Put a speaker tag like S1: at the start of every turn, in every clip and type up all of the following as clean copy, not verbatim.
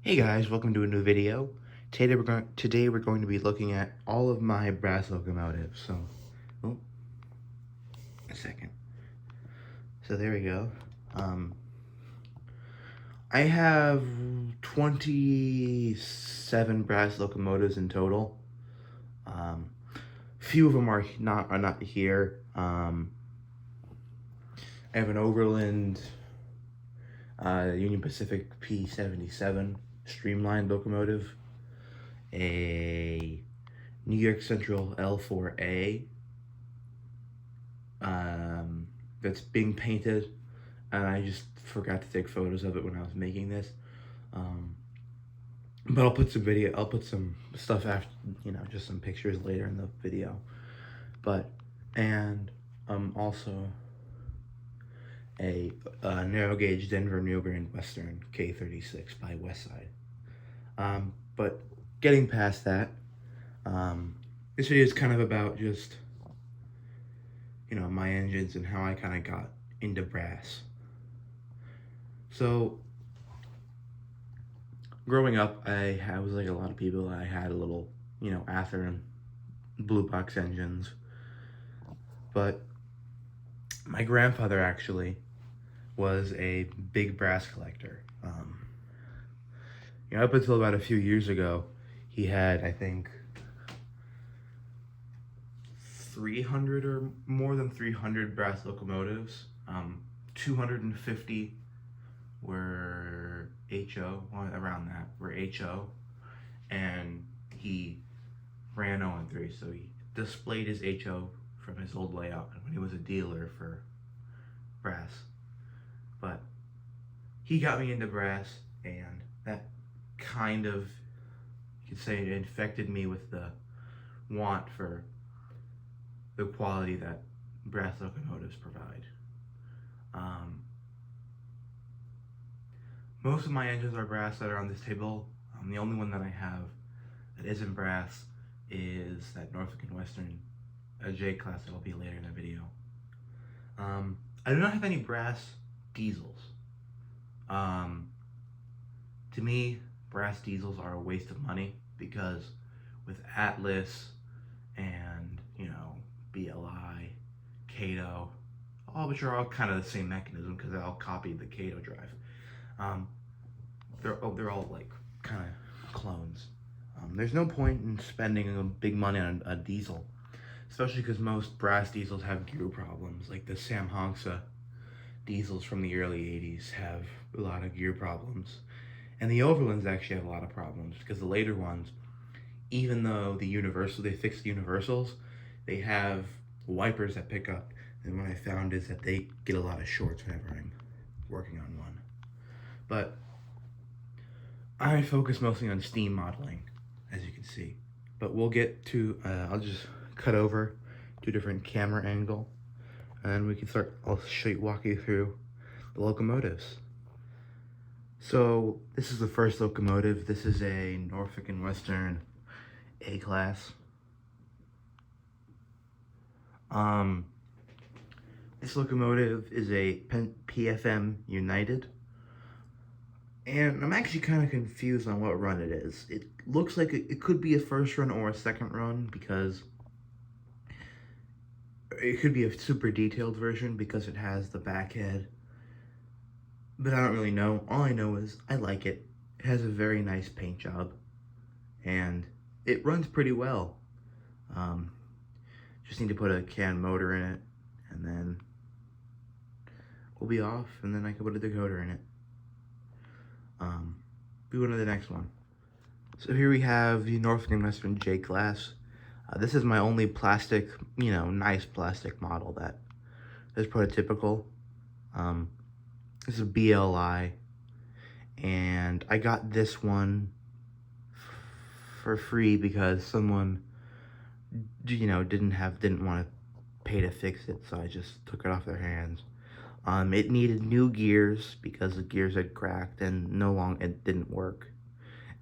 S1: Hey guys, welcome to a new video. Today we're going to be looking at all of my brass locomotives. So, oh, a second. So there we go. I have 27 brass locomotives in total. Few of them are not here. I have an Overland Union Pacific P77 streamlined locomotive, a New York Central L4A that's being painted, and I just forgot to take photos of it when I was making this. But I'll put some stuff after, just some pictures later in the video. And also a narrow gauge Denver New Grand Western K36 by Westside. But getting past that, this video is kind of about just, my engines and how I kind of got into brass. So, growing up, I was like a lot of people. I had a little, Atherton blue box engines. But my grandfather actually was a big brass collector. Up until about a few years ago, he had, I think, 300 or more than 300 brass locomotives. 250 were HO, around that, were HO. And he ran 0 and 3, so he displayed his HO from his old layout when he was a dealer for brass. But he got me into brass, and that kind of, you could say, it infected me with the want for the quality that brass locomotives provide. Most of my engines are brass that are on this table. The only one that I have that isn't brass is that Norfolk and Western J class that'll be later in the video. I do not have any brass diesels. To me, brass diesels are a waste of money because with Atlas and, BLI, Cato, which are all kind of the same mechanism because they all copied the Cato drive. They're all like kind of clones. There's no point in spending big money on a diesel, especially because most brass diesels have gear problems. Like the Sam Hongsa diesels from the early 80s have a lot of gear problems. And the Overlands actually have a lot of problems because the later ones, even though they fixed the universals, they have wipers that pick up. And what I found is that they get a lot of shorts whenever I'm working on one. But I focus mostly on steam modeling, as you can see. But we'll get to, I'll just cut over to a different camera angle, and we can start, walk you through the locomotives. So this is the first locomotive. This is a Norfolk and Western A-class. This locomotive is a PFM United. And I'm actually kind of confused on what run it is. It looks like it could be a first run or a second run because it could be a super detailed version because it has the back head. But I don't really know. All I know is I like it. It has a very nice paint job. And it runs pretty well. Just need to put a can motor in it. And then we'll be off. And then I can put a decoder in it. Go on to the next one. So here we have the Norfolk and Western J class. This is my only plastic, nice plastic model that is prototypical. This is a BLI, and I got this one for free because someone, didn't want to pay to fix it, so I just took it off their hands. It needed new gears because the gears had cracked and it didn't work,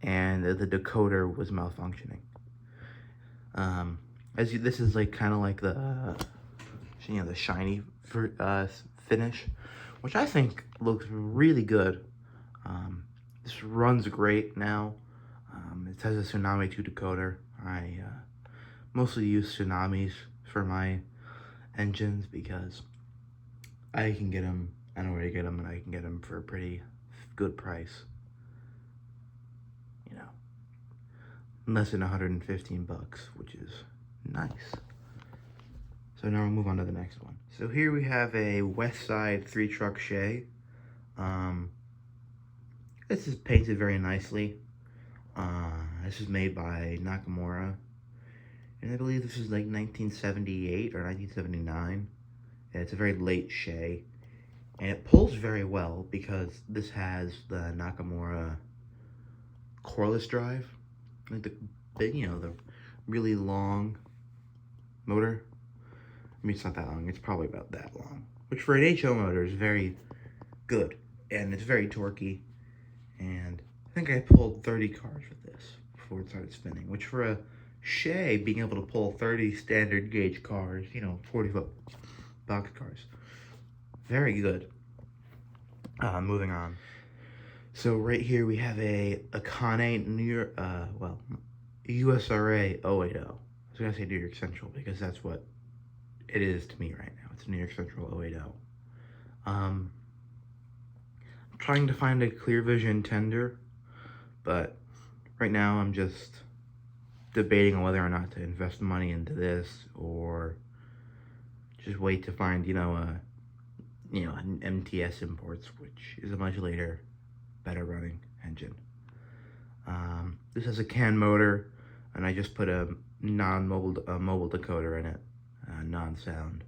S1: and the decoder was malfunctioning. This is like kind of like the the shiny finish, which I think looks really good. This runs great now. It has a Tsunami 2 decoder. I mostly use Tsunamis for my engines because I can get them, I know where to get them, and I can get them for a pretty good price. You know, less than 115 bucks, which is nice. So now we'll move on to the next one. So here we have a Westside 3-truck Shay. This is painted very nicely. This is made by Nakamura. And I believe this is like 1978 or 1979. And it's a very late Shay. And it pulls very well because this has the Nakamura coreless drive. Like the big, you know, the really long motor. I mean, it's not that long. It's probably about that long. Which for an HO motor is very good. And it's very torquey. And I think I pulled 30 cars with this before it started spinning. Which for a Shay, being able to pull 30 standard gauge cars, you know, 40-foot box cars, very good. Moving on. So right here we have a Akane New York, USRA 080. I was gonna say New York Central because that's what it is to me right now. It's New York Central 080. I'm trying to find a clear vision tender, but right now I'm just debating on whether or not to invest money into this or just wait to find, an MTS Imports, which is a much later, better running engine. This has a CAN motor, and I just put a mobile decoder in it, non-sound.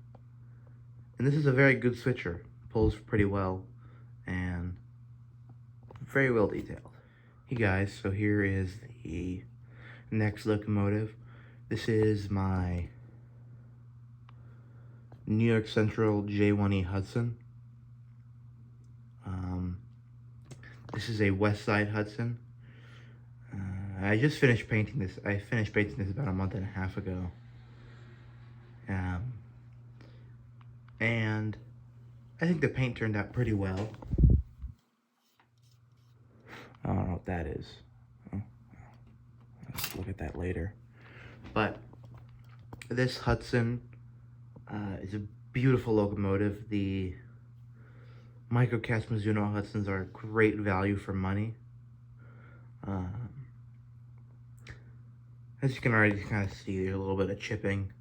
S1: And this is a very good switcher. Pulls pretty well, and very well detailed. Hey guys, so here is the next locomotive. This is my New York Central J3A Hudson. This is a Westside Hudson. I just finished painting this. I finished painting this about a month and a half ago. And I think the paint turned out pretty well. I don't know what that is. Let's look at that later. But this Hudson is a beautiful locomotive. The microcast Mizuno Hudsons are great value for money. As you can already kind of see, there's a little bit of chipping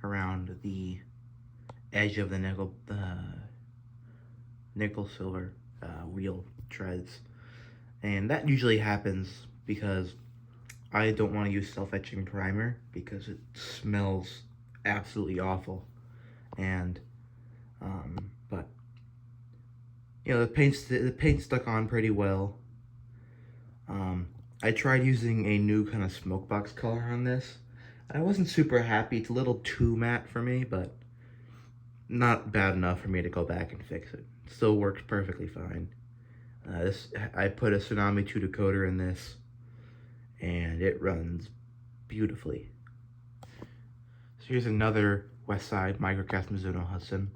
S1: around the edge of the nickel silver wheel treads, and that usually happens because I don't want to use self-etching primer because it smells absolutely awful. And but the paint stuck on pretty well. I tried using a new kind of smoke box color on this. I wasn't super happy. It's a little too matte for me, but not bad enough for me to go back and fix it. Still works perfectly fine. I put a Tsunami 2 decoder in this, and it runs beautifully. So here's another Westside microcast Mizuno Hudson,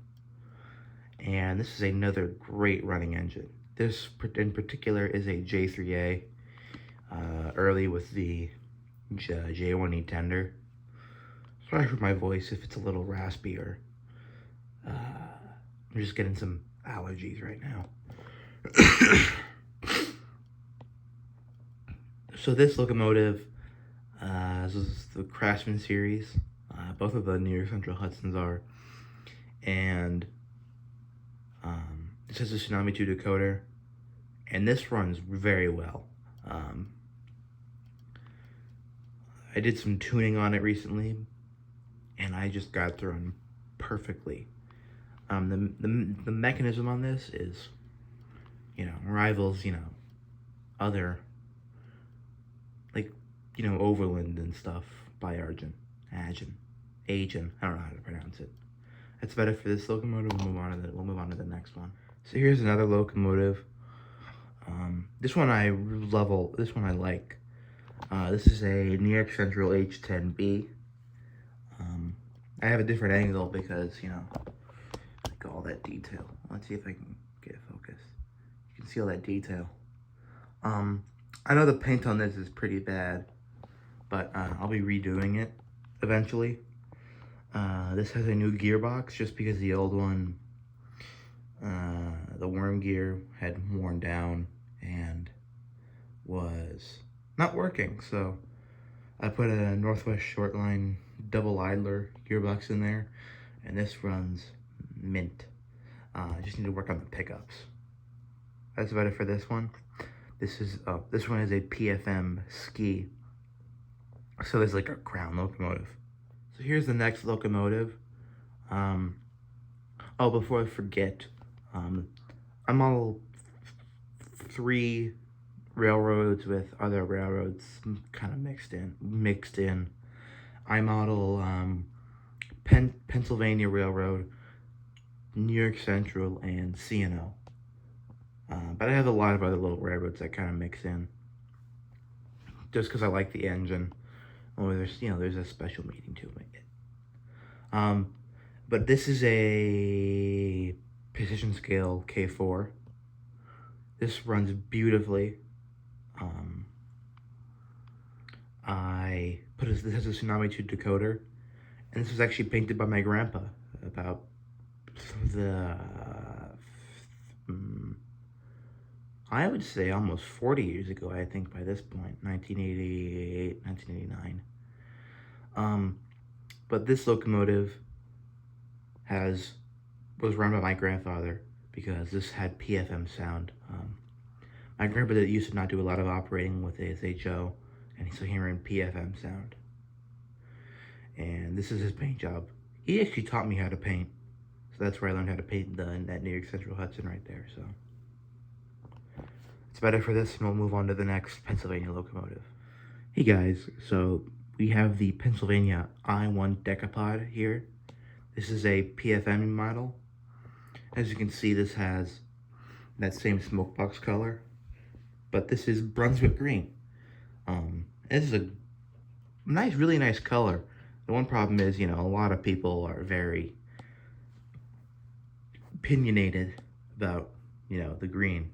S1: and this is another great running engine. This in particular is a J3A, early with the J1E tender. Sorry for my voice if it's a little raspy, or I'm just getting some allergies right now. So this locomotive, this is the Craftsman series. Both of the New York Central Hudsons are. And this has a Tsunami 2 decoder. And this runs very well. I did some tuning on it recently, and I just got it to run perfectly. The mechanism on this is, rivals, other, like, Overland and stuff by Agen. I don't know how to pronounce it. That's better for this locomotive. We'll move on to the next one. So here's another locomotive. This one I like. This is a New York Central H10B. I have a different angle because, like all that detail. Let's see if I can get focus. You can see all that detail I know the paint on this is pretty bad, but I'll be redoing it eventually. This has a new gearbox just because the old one, the worm gear had worn down and was not working. So I put a Northwest Shortline double idler gearbox in there, and this runs mint. I just need to work on the pickups. That's about it for this one. This one is a PFM ski. So there's like a crown locomotive. So here's the next locomotive. Oh, before I forget, I'm all 3 railroads with other railroads kind of mixed in. I model Pennsylvania Railroad, New York Central, and C&O. But I have a lot of other little railroads that kind of mix in, just because I like the engine. Or there's a special meaning to it. But this is a precision scale K4. This runs beautifully. This has a Tsunami 2 decoder, and this was actually painted by my grandpa about I would say almost 40 years ago, I think by this point, 1988, 1989. But this locomotive was run by my grandfather because this had PFM sound. My grandpa used to not do a lot of operating with ASHO, and so he ran PFM sound. And this is his paint job. He actually taught me how to paint, so that's where I learned how to paint that New York Central Hudson right there. So it's better for this, and we'll move on to the next Pennsylvania locomotive. Hey guys, so we have the Pennsylvania I-1 Decapod here. This is a PFM model. As you can see, this has that same smoke box color, but this is Brunswick green. This is a really nice color. The one problem is, a lot of people are very opinionated about, the green.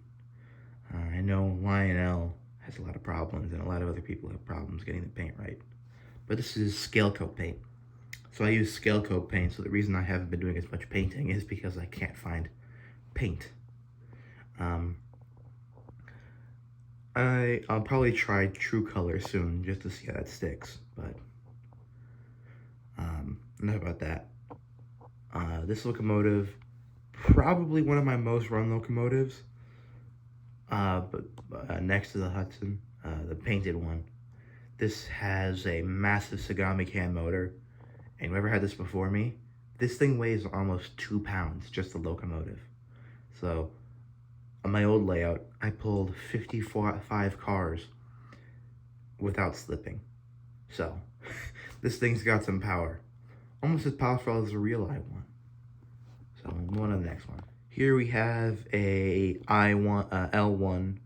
S1: I know Lionel has a lot of problems, and a lot of other people have problems getting the paint right. But this is scale coat paint. So I use scale coat paint, so the reason I haven't been doing as much painting is because I can't find paint. I'll probably try True Color soon, just to see how that sticks, but enough about that. This locomotive, probably one of my most run locomotives, but next to the Hudson, the painted one. This has a massive Sagami can motor, and whoever had this before me, this thing weighs almost 2 pounds, just the locomotive. So, on my old layout, I pulled 55 cars without slipping. So, this thing's got some power. Almost as powerful as a real I-1. So, we'll move on to the next one. Here we have a L1.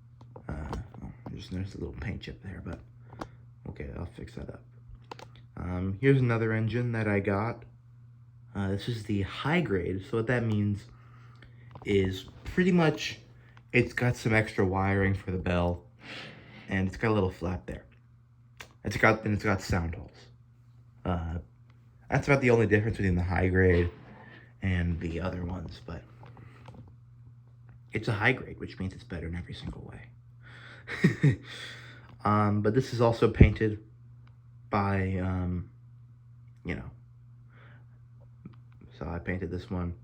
S1: There's a little paint chip there, but okay, I'll fix that up. Here's another engine that I got. This is the high grade. So what that means is pretty much it's got some extra wiring for the bell, and it's got a little flap there. It's got sound holes. That's about the only difference between the high grade and the other ones, but it's a high grade, which means it's better in every single way. But this is also painted by, so I painted this one,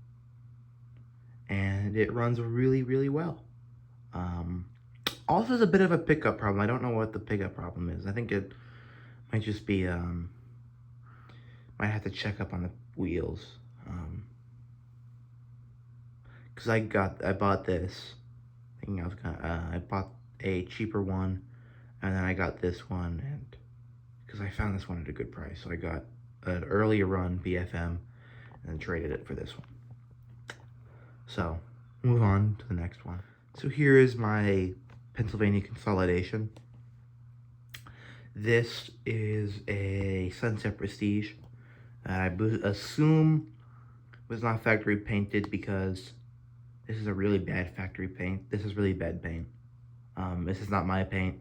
S1: and it runs really, really well. Also has a bit of a pickup problem. I don't know what the pickup problem is. I think it might just be, might have to check up on the wheels. Cause I bought this, thinking I bought a cheaper one, and then I got this one, and because I found this one at a good price, so I got an earlier run BFM, and traded it for this one. So, move on to the next one. So here is my Pennsylvania Consolidation. This is a Sunset Prestige. I assume was not factory painted because this is a really bad factory paint. This is really bad paint. This is not my paint,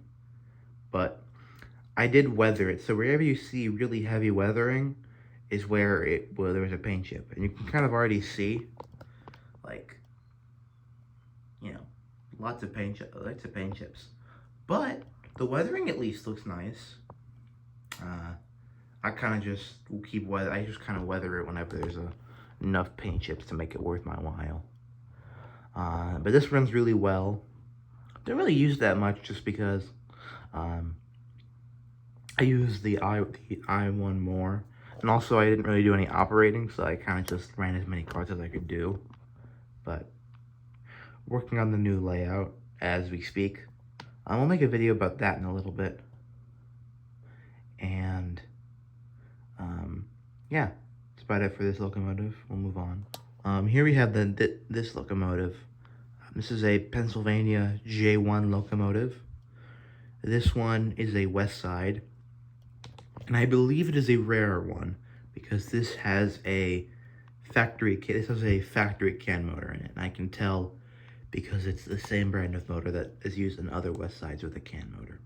S1: but I did weather it. So wherever you see really heavy weathering is where there was a paint chip. And you can kind of already see, like, you know, lots of paint chips. But the weathering at least looks nice. I kind of just I just kind of weather it whenever there's enough paint chips to make it worth my while. But this runs really well. Don't really use that much just because I use the i1 more. And also I didn't really do any operating, so I kind of just ran as many cards as I could do. But working on the new layout as we speak. I'll make a video about that in a little bit. And yeah, that's about it for this locomotive. We'll move on. Here we have this locomotive. This is a Pennsylvania J1 locomotive. This one is a Westside, and I believe it is a rarer one because this has a factory can motor in it, and I can tell because it's the same brand of motor that is used in other Westsides with a can motor.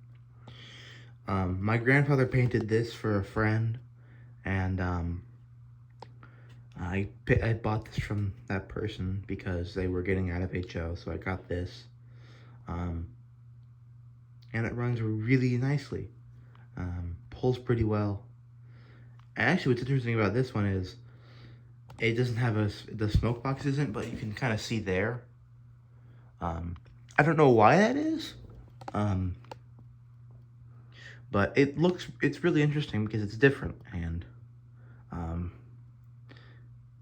S1: My grandfather painted this for a friend, and I bought this from that person because they were getting out of HO, so I got this. And it runs really nicely. Pulls pretty well. And actually, what's interesting about this one is it doesn't have the smoke box isn't, but you can kind of see there. I don't know why that is. But it's really interesting because it's different, and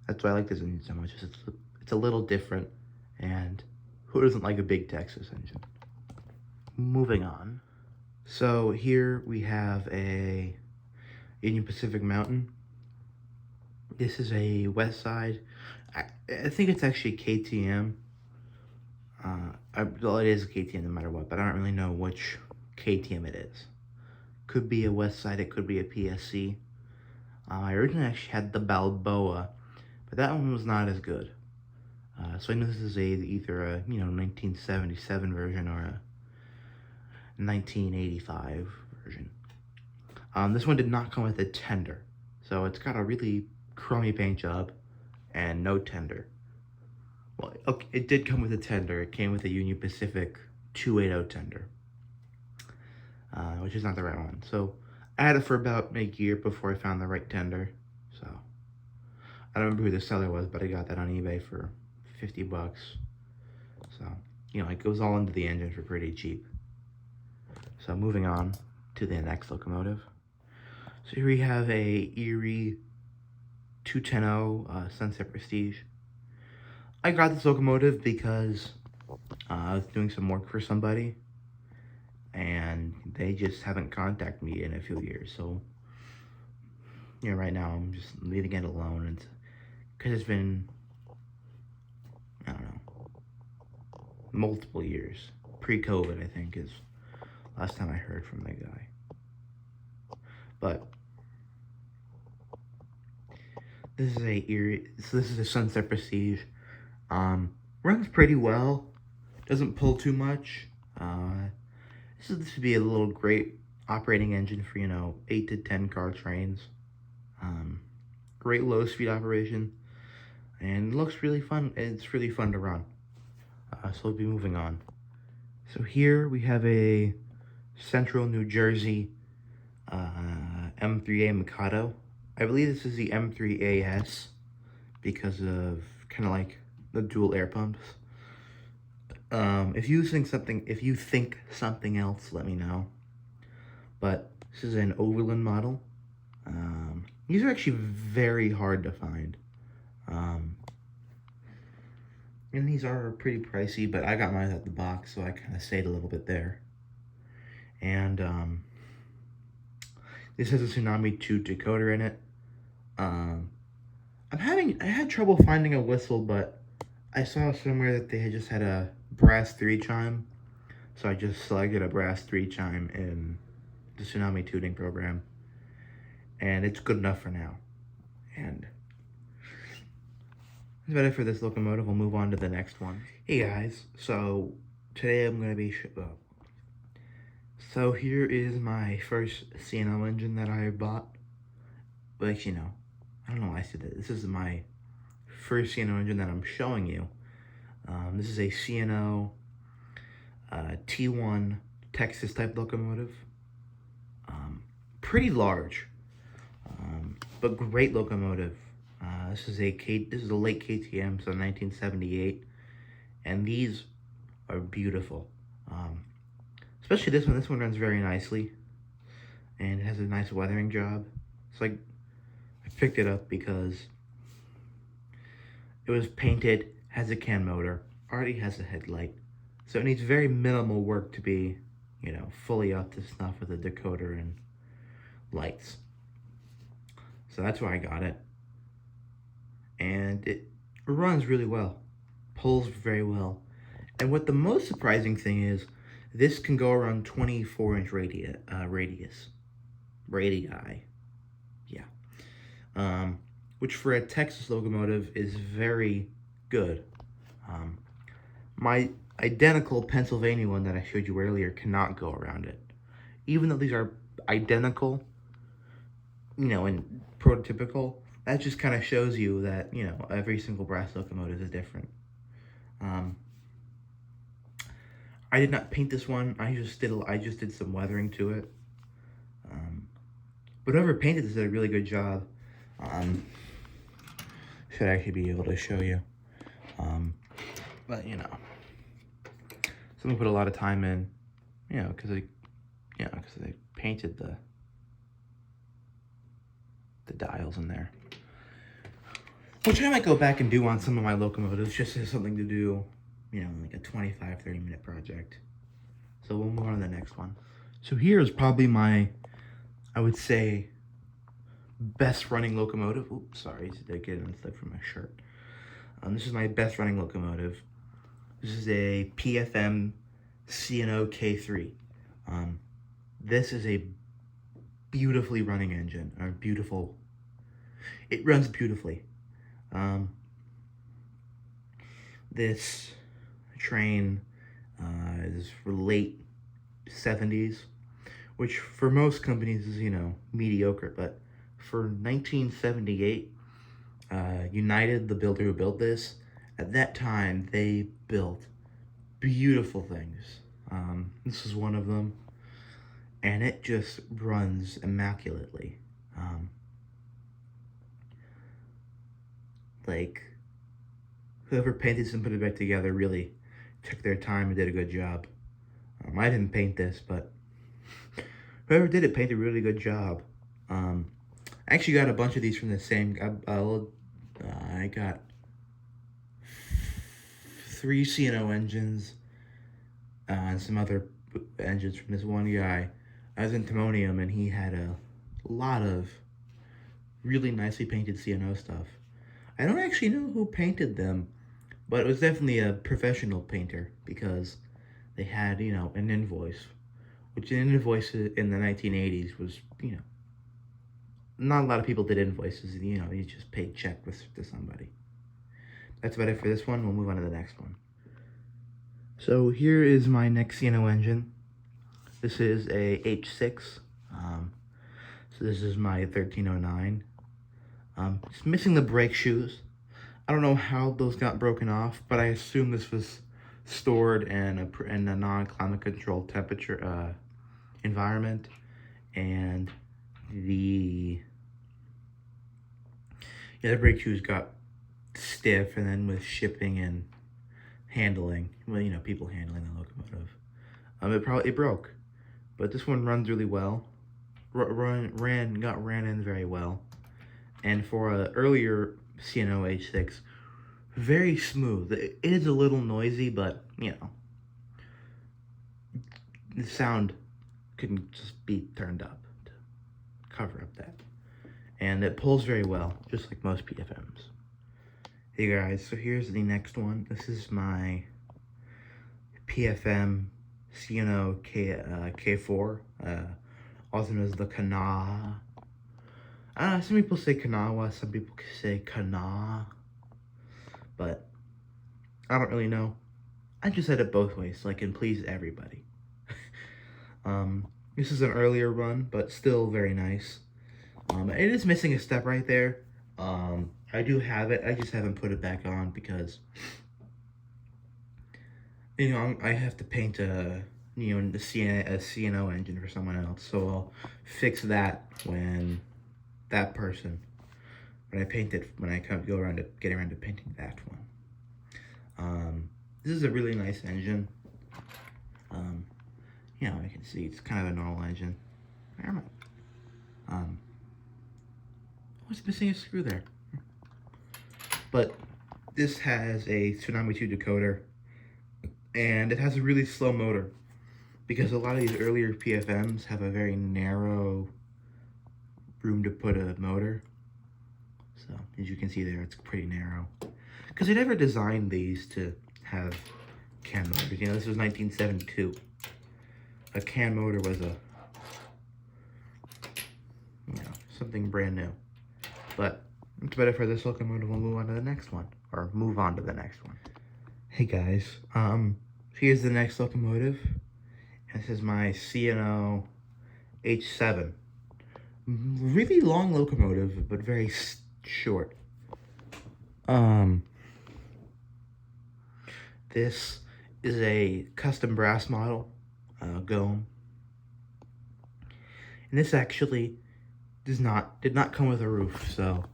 S1: that's why I like this engine so much. It's a little different, and who doesn't like a big Texas engine? Moving on. So here we have a Union Pacific Mountain. This is a Westside. I think it's actually KTM. Well, it is a KTM no matter what, but I don't really know which KTM it is. Could be a Westside, it could be a PSC. I originally actually had the Balboa, but that one was not as good. So I know this is either a 1977 version or a 1985 version. This one did not come with a tender, so it's got a really crummy paint job and no tender. Well, okay, it did come with a tender. It came with a Union Pacific 280 tender, which is not the right one. So I had it for about a year before I found the right tender. So I don't remember who the seller was, but I got that on eBay for $50. So, it goes all into the engine for pretty cheap. So moving on to the next locomotive. So here we have a Eerie 210 Sunset Prestige. I got this locomotive because I was doing some work for somebody, and they just haven't contacted me in a few years. So, right now I'm just leaving it alone, because it's been, I don't know, multiple years. Pre-COVID, I think, is last time I heard from the guy. But this is a Eerie. So this is a Sunset Prestige. Runs pretty well. Doesn't pull too much. This would be a little great operating engine for 8 to 10 car trains. Great low speed operation, and it looks really fun. It's really fun to run. So we'll be moving on. So here we have a Central New Jersey M3A Macato. I believe this is the M3AS because of kind of like the dual air pumps. If you think something else, let me know. But this is an Overland model. These are actually very hard to find. And these are pretty pricey, but I got mine at the box, so I kind of saved a little bit there. And this has a Tsunami 2 decoder in it. I had trouble finding a whistle, but I saw somewhere that they just had a brass 3 chime, so I just selected a brass 3 chime in the Tsunami tuning program, and it's good enough for now. And that's about it for this locomotive. We'll move on to the next one. Hey guys, so today I'm going to be So here is my first CNO engine that I bought. Well, actually, no. I don't know why I said that. This is my first CNO engine that I'm showing you. This is a CNO T1 Texas type locomotive. Pretty large, but great locomotive. This is a late KTM, so 1978, and these are beautiful. Especially this one. This one runs very nicely, and it has a nice weathering job. So I picked it up because it was painted, has a CAN motor, already has a headlight, so it needs very minimal work to be, fully up to snuff with a decoder and lights. So that's why I got it, and it runs really well, pulls very well, and what the most surprising thing is, this can go around 24-inch radii, yeah, which for a Texas locomotive is very good. My identical Pennsylvania one that I showed you earlier cannot go around it. Even though these are identical, and prototypical, that just kind of shows you that, every single brass locomotive is different. I did not paint this one. I just did some weathering to it. But whoever painted this did a really good job. Should actually be able to show you. But someone put a lot of time in, because they painted the dials in there. Which I might go back and do on some of my locomotives, just as something to do, like a 25-30 minute project. So we'll move on to the next one. So here is probably my, I would say, best running locomotive. Oops, sorry, did I get it unstuck from my shirt? This is my best running locomotive. This is a PFM CNO K3. This is a beautifully running engine, it runs beautifully. This train is for late 70s, which for most companies is, mediocre, but for 1978, United, the builder who built this, at that time, they built beautiful things. This is one of them, and it just runs immaculately. Whoever painted this and put it back together really took their time and did a good job. I didn't paint this, but whoever did it painted a really good job. I actually got a bunch of these from the same, I got 3 CNO engines and some other engines from this one guy. I was in Timonium, and he had a lot of really nicely painted CNO stuff. I don't actually know who painted them, but it was definitely a professional painter, because they had, an invoice, which an invoice in the 1980s was, not a lot of people did invoices. You just paid check to somebody. That's about it for this one. We'll move on to the next one. So here is my next CNO engine. This is a H6. So this is my 1309. It's missing the brake shoes. I don't know how those got broken off, but I assume this was stored in a non-climate controlled temperature environment, and the brake shoes got stiff, and then with shipping and handling, people handling the locomotive, it broke. But this one runs really well. Ran in very well. And for an earlier CNO H6, very smooth. It is a little noisy, but, the sound couldn't just be turned up to cover up that. And it pulls very well, just like most PFMs. Hey guys, so here's the next one. This is my PFM CNO K4, also known as the Kana. Some people say Kanawa, some people say Kana, but I don't really know. I just said it both ways so I can please everybody. This is an earlier run, but still very nice. It is missing a step right there. I do have it, I just haven't put it back on because, you know, I have to paint a CNO engine for someone else, so I'll fix that when I paint it, when I go around to get around to painting that one. This is a really nice engine. You know, you can see it's kind of a normal engine. What's missing a screw there? But this has a Tsunami 2 decoder, and it has a really slow motor because a lot of these earlier PFMs have a very narrow room to put a motor. So as you can see there, it's pretty narrow because they never designed these to have CAN motors. You know, this was 1972. A CAN motor was something brand new. But it's better for this locomotive. We'll move on to the next one. Hey guys, here's the next locomotive. This is my C&O H7. Really long locomotive, but very short. This is a custom brass model, Gome. And this actually did not come with a roof, so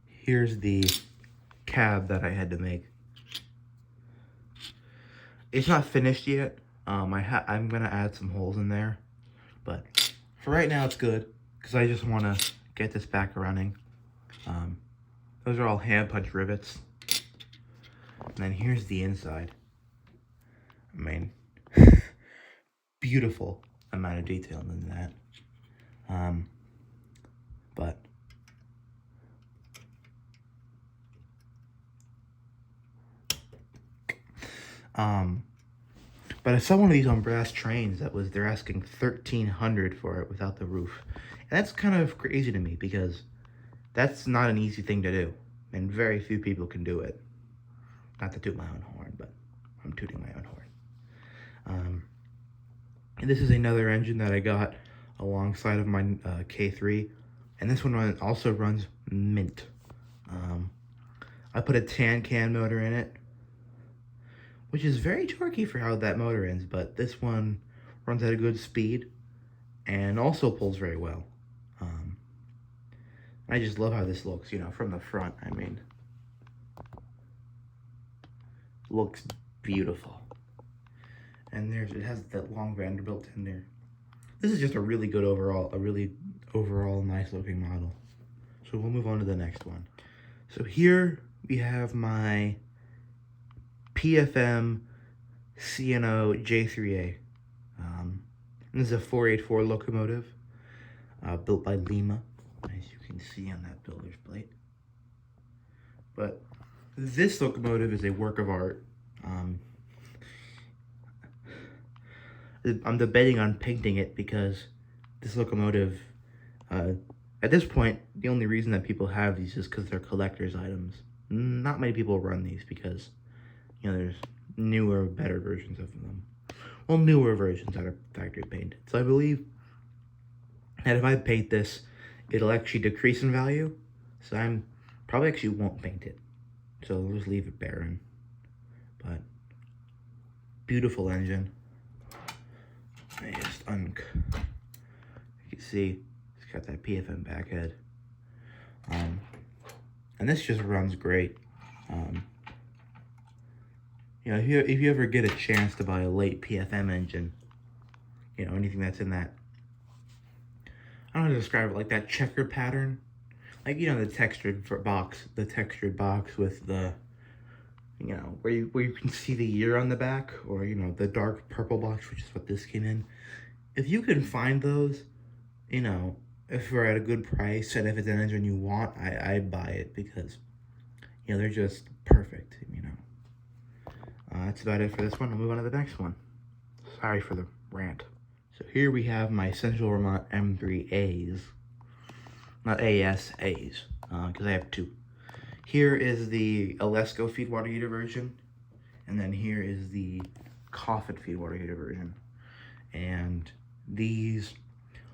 S1: here's the cab that I had to make. It's not finished yet. I'm gonna add some holes in there, but for right now it's good because I just want to get this back running. Those are all hand punch rivets, and then here's the inside. I mean, beautiful amount of detail in that. But I saw one of these on brass trains they're asking $1,300 for it without the roof. And that's kind of crazy to me because that's not an easy thing to do. And very few people can do it. Not to toot my own horn, but I'm tooting my own horn. And this is another engine that I got alongside of my K3. And this one also runs mint. I put a tan can motor in it, which is very torquey for how that motor ends, but this one runs at a good speed and also pulls very well. I just love how this looks, you know, from the front. I mean, looks beautiful. And it has that long Vanderbilt in there. This is just a really good overall nice looking model. So we'll move on to the next one. So here we have my PFM C&O J3A. This is a 484 locomotive built by Lima, as you can see on that builder's plate. But this locomotive is a work of art. I'm debating on painting it because this locomotive, at this point, the only reason that people have these is because they're collector's items. Not many people run these because, you know, there's newer, better versions of them. Well, newer versions that are factory painted. So I believe that if I paint this, it'll actually decrease in value. So I'm probably actually won't paint it. So I'll just leave it barren. But beautiful engine. I just you can see it's got that PFM back head. And this just runs great. You know, if you ever get a chance to buy a late PFM engine, you know, anything that's in that, I don't know how to describe it, like that checker pattern, like, you know, the textured box with the, you know, where you can see the year on the back, or, you know, the dark purple box, which is what this came in. If you can find those, you know, if we're at a good price and if it's an engine you want, I'd buy it because, you know, they're just perfect, you know. That's about it for this one. I'll move on to the next one. Sorry for the rant. So here we have my Central Vermont M3As. Not AS, A's, because I have two. Here is the Alesco feed water heater version. And then here is the Coffin feed water heater version. And these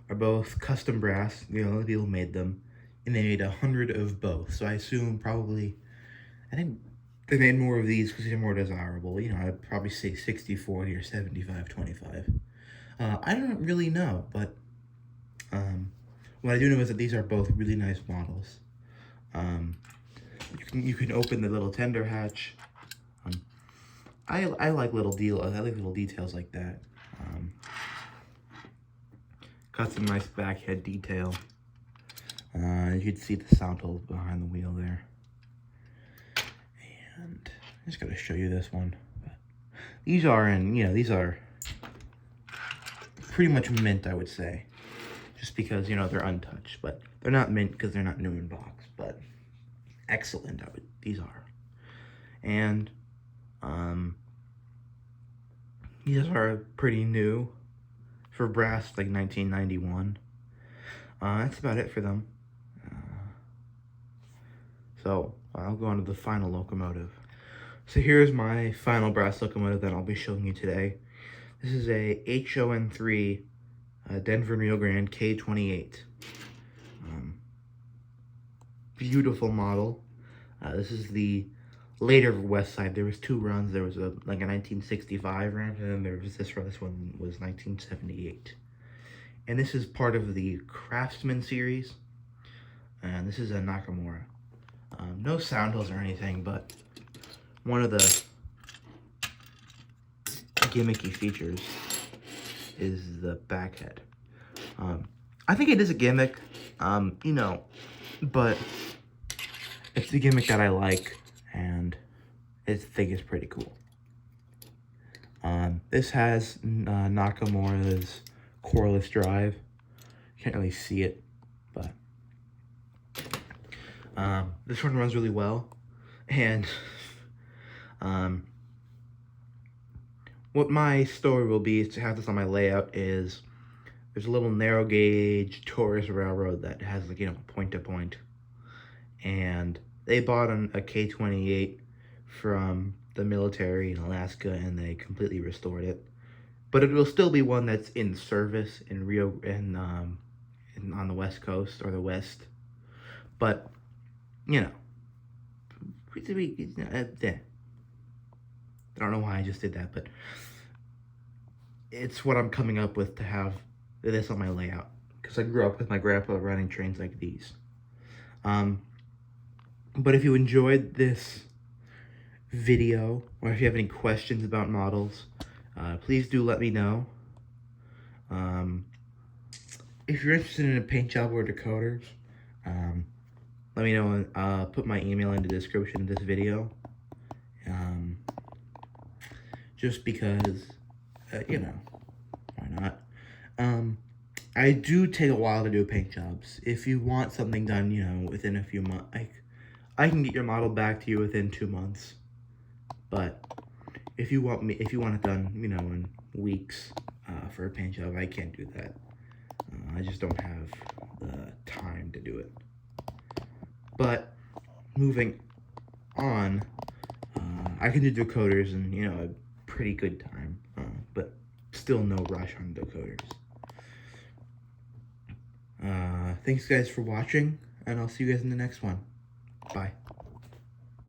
S1: are both custom brass. The other deal made them, and they made 100 of both. So I assume probably, I think they made more of these because they're more desirable. You know, I'd probably say 60-40 or 75-25. I don't really know, but what I do know is that these are both really nice models. You can open the little tender hatch. I like little details like that. Got some nice back head detail. You can see the sound holes behind the wheel there. And I'm just gonna show you this one. These are pretty much mint, I would say. Just because, you know, they're untouched, but they're not mint because they're not new in box, but excellent, these are. And, these are pretty new for brass, like 1991. That's about it for them. So I'll go on to the final locomotive. So here's my final brass locomotive that I'll be showing you today. This is a HON3 Denver and Rio Grande K28. Beautiful model. This is the later Westside. There was two runs. There was like a 1965 run, and then there was this run. This one was 1978. And this is part of the Craftsman series. And this is a Nakamura. No sound holes or anything, but one of the gimmicky features is the back head. I think it is a gimmick, you know, but it's the gimmick that I like, and I think it's pretty cool. This has Nakamura's coreless drive. Can't really see it, but this one runs really well. And what my story will be is to have this on my layout is there's a little narrow gauge tourist railroad that has, like, you know, point to point, and they bought a K28 from the military in Alaska, and they completely restored it. But it will still be one that's in service in Rio and on the West Coast or the West. But you know, I don't know why I just did that, but it's what I'm coming up with to have this on my layout, because I grew up with my grandpa running trains like these. But if you enjoyed this video, or if you have any questions about models, please do let me know. If you're interested in a paint job or decoders, let me know, and put my email in the description of this video. Just because, you know, why not? I do take a while to do paint jobs. If you want something done, you know, within a few months, I can get your model back to you within 2 months. But if you want it done, you know, in weeks for a paint job, I can't do that. I just don't have the time to do it. But moving on, I can do decoders in, you know, a pretty good time, but still no rush on decoders. Thanks guys for watching, and I'll see you guys in the next one. Bye.